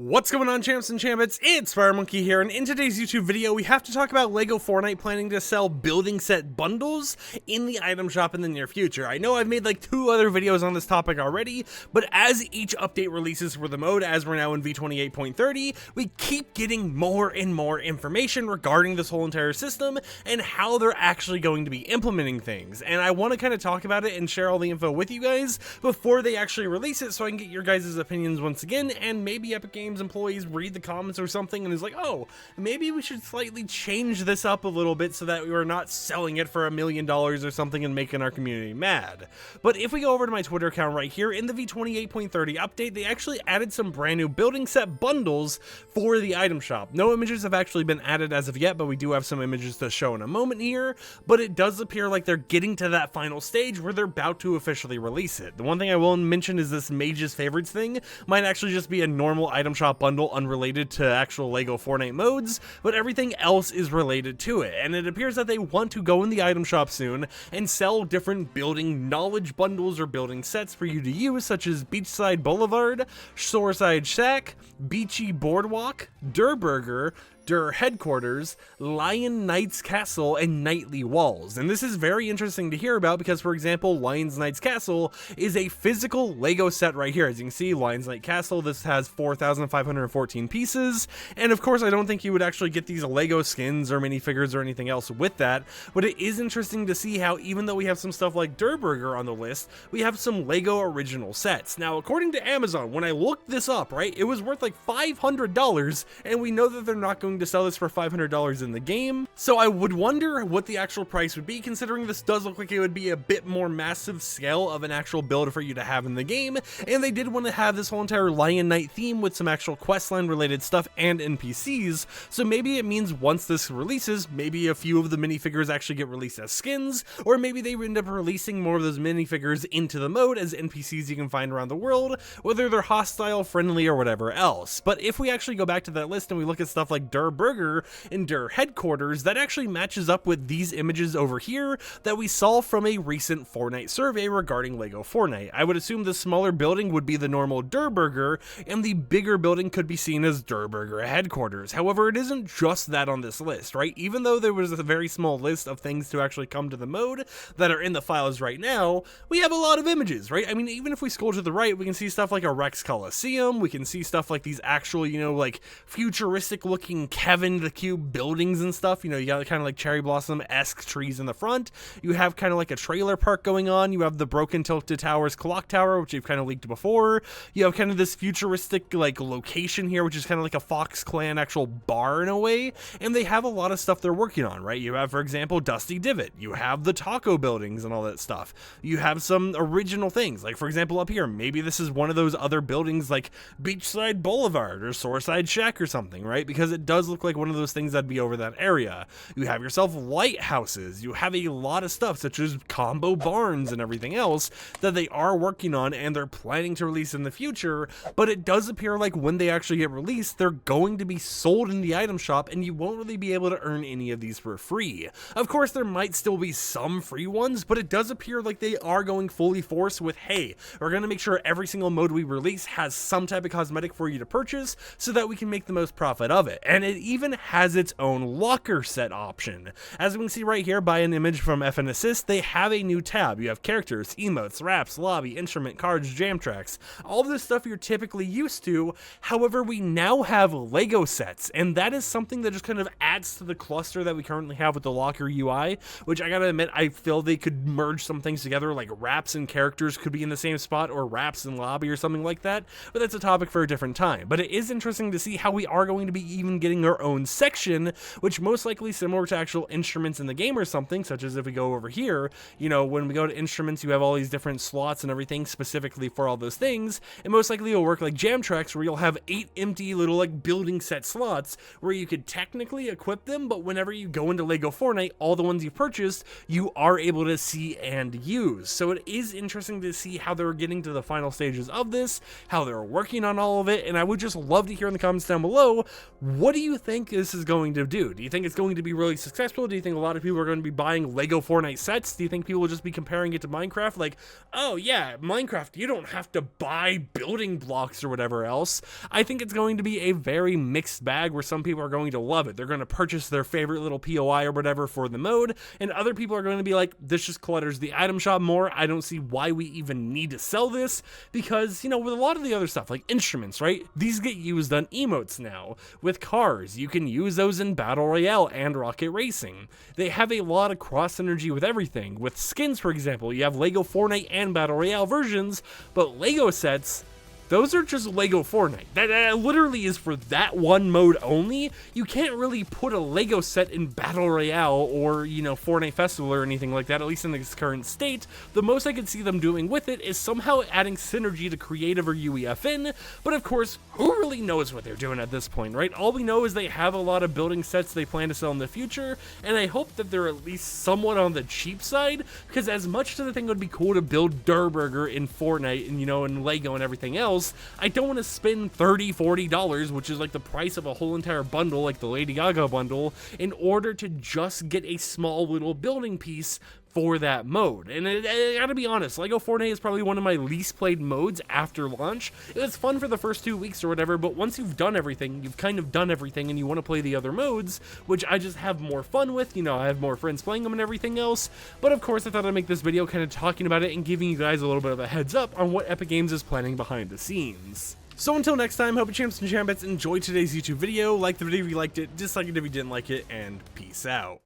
What's going on, champs and champions? It's FireMonkey here, and in today's YouTube video we have to talk about LEGO Fortnite planning to sell building set bundles in the item shop in the near future. I know I've made like 2 other videos on this topic already, but as each update releases for the mode, as we're now in v28.30, we keep getting more and more information regarding this whole entire system and how they're actually going to be implementing things. And I want to kind of talk about it and share all the info with you guys before they actually release it, so I can get your guys' opinions once again, and maybe Epic Games employees read the comments or something and is like, oh, maybe we should slightly change this up a little bit so that we are not selling it for $1 million or something and making our community mad. But if we go over to my Twitter account right here, in the v28.30 update, they actually added some brand new building set bundles for the item shop. No images have actually been added as of yet, but we do have some images to show in a moment here. But it does appear like they're getting to that final stage where they're about to officially release it. The one thing I will mention is this Mage's Favorites thing might actually just be a normal item shop bundle unrelated to actual LEGO Fortnite modes, but everything else is related to it. And it appears that they want to go in the item shop soon and sell different building knowledge bundles or building sets for you to use, such as Beachside Boulevard, Shoreside Shack, Beachy Boardwalk, Durburger, Der Headquarters, Lion Knight's Castle, and Nightly Walls. And this is very interesting to hear about because, for example, Lion's Knight's Castle is a physical LEGO set right here. As you can see, Lion's Knight Castle, this has 4,514 pieces. And of course, I don't think you would actually get these LEGO skins or minifigures or anything else with that. But it is interesting to see how, even though we have some stuff like Durburger on the list, we have some LEGO original sets. Now, according to Amazon, when I looked this up, right, it was worth like $500, and we know that they're not going to sell this for $500 in the game. So I would wonder what the actual price would be, considering this does look like it would be a bit more massive scale of an actual build for you to have in the game. And they did want to have this whole entire Lion Knight theme with some actual questline related stuff and NPCs. So maybe it means once this releases, maybe a few of the minifigures actually get released as skins, or maybe they end up releasing more of those minifigures into the mode as NPCs you can find around the world, whether they're hostile, friendly, or whatever else. But if we actually go back to that list and we look at stuff like Burger and Der Headquarters, that actually matches up with these images over here that we saw from a recent Fortnite survey regarding LEGO Fortnite. I would assume the smaller building would be the normal Durburger, and the bigger building could be seen as Durburger Headquarters. However, it isn't just that on this list, right? Even though there was a very small list of things to actually come to the mode that are in the files right now, we have a lot of images, right? I mean, even if we scroll to the right, we can see stuff like a Rex Coliseum, we can see stuff like these actual, you know, like futuristic looking Kevin the Cube buildings and stuff. You know, you got kind of like cherry blossom-esque trees in the front. You have kind of like a trailer park going on. You have the Broken Tilted Towers clock tower, which you've kind of leaked before. You have kind of this futuristic like location here, which is kind of like a Fox Clan actual bar in a way. And they have a lot of stuff they're working on, right? You have, for example, Dusty Divot. You have the taco buildings and all that stuff. You have some original things, like for example up here, maybe this is one of those other buildings like Beachside Boulevard or Shoreside Shack or something, right? Because it does look like one of those things that'd be over that area. You have yourself lighthouses. You have a lot of stuff such as combo barns and everything else that they are working on and they're planning to release in the future. But it does appear like when they actually get released, they're going to be sold in the item shop and you won't really be able to earn any of these for free. Of course, there might still be some free ones, but it does appear like they are going fully force with, hey, we're going to make sure every single mode we release has some type of cosmetic for you to purchase so that we can make the most profit of it. And it even has its own locker set option. As we can see right here by an image from FN Assist, they have a new tab. You have characters, emotes, raps, lobby, instrument, cards, jam tracks, all of this stuff you're typically used to. However, we now have LEGO sets, and that is something that just kind of adds to the cluster that we currently have with the locker UI, which I gotta admit, I feel they could merge some things together, like raps and characters could be in the same spot, or raps and lobby or something like that, but that's a topic for a different time. But it is interesting to see how we are going to be even getting our own section, which most likely similar to actual instruments in the game or something, such as if we go over here, you know, when we go to instruments, you have all these different slots and everything specifically for all those things, and most likely it'll work like jam tracks where you'll have 8 empty little like building set slots where you could technically equip them, but whenever you go into LEGO Fortnite, all the ones you've purchased, you are able to see and use. So it is interesting to see how they're getting to the final stages of this, how they're working on all of it, and I would just love to hear in the comments down below, what do you you think this is going to do? Do you think it's going to be really successful? Do you think a lot of people are going to be buying Lego Fortnite sets? Do you think people will just be comparing it to Minecraft? Like, oh yeah, Minecraft, you don't have to buy building blocks or whatever else. I think it's going to be a very mixed bag where some people are going to love it. They're going to purchase their favorite little POI or whatever for the mode, and other people are going to be like, this just clutters the item shop more. I don't see why we even need to sell this, because, you know, with a lot of the other stuff, like instruments, right? These get used on emotes now. With cars, you can use those in Battle Royale and Rocket Racing. They have a lot of cross synergy with everything. With skins, for example, you have Lego Fortnite and Battle Royale versions, but Lego sets, those are just Lego Fortnite. That literally is for that one mode only. You can't really put a Lego set in Battle Royale or, you know, Fortnite Festival or anything like that, at least in its current state. The most I could see them doing with it is somehow adding synergy to Creative or UEFN, but of course, who really knows what they're doing at this point, right? All we know is they have a lot of building sets they plan to sell in the future, and I hope that they're at least somewhat on the cheap side, because as much as I think it would be cool to build Durburger in Fortnite and, you know, and Lego and everything else, I don't want to spend $30, $40, which is like the price of a whole entire bundle, like the Lady Gaga bundle, in order to just get a small little building piece for that mode. And I gotta be honest, Lego Fortnite is probably one of my least played modes after launch. It was fun for the first 2 weeks or whatever, but once you've done everything, you've kind of done everything, and you want to play the other modes, which I just have more fun with. You know, I have more friends playing them and everything else. But of course, I thought I'd make this video kind of talking about it and giving you guys a little bit of a heads up on what Epic Games is planning behind the scenes. So until next time, hope you champs and champions enjoyed today's YouTube video. Like the video if you liked it, dislike it if you didn't like it, and peace out.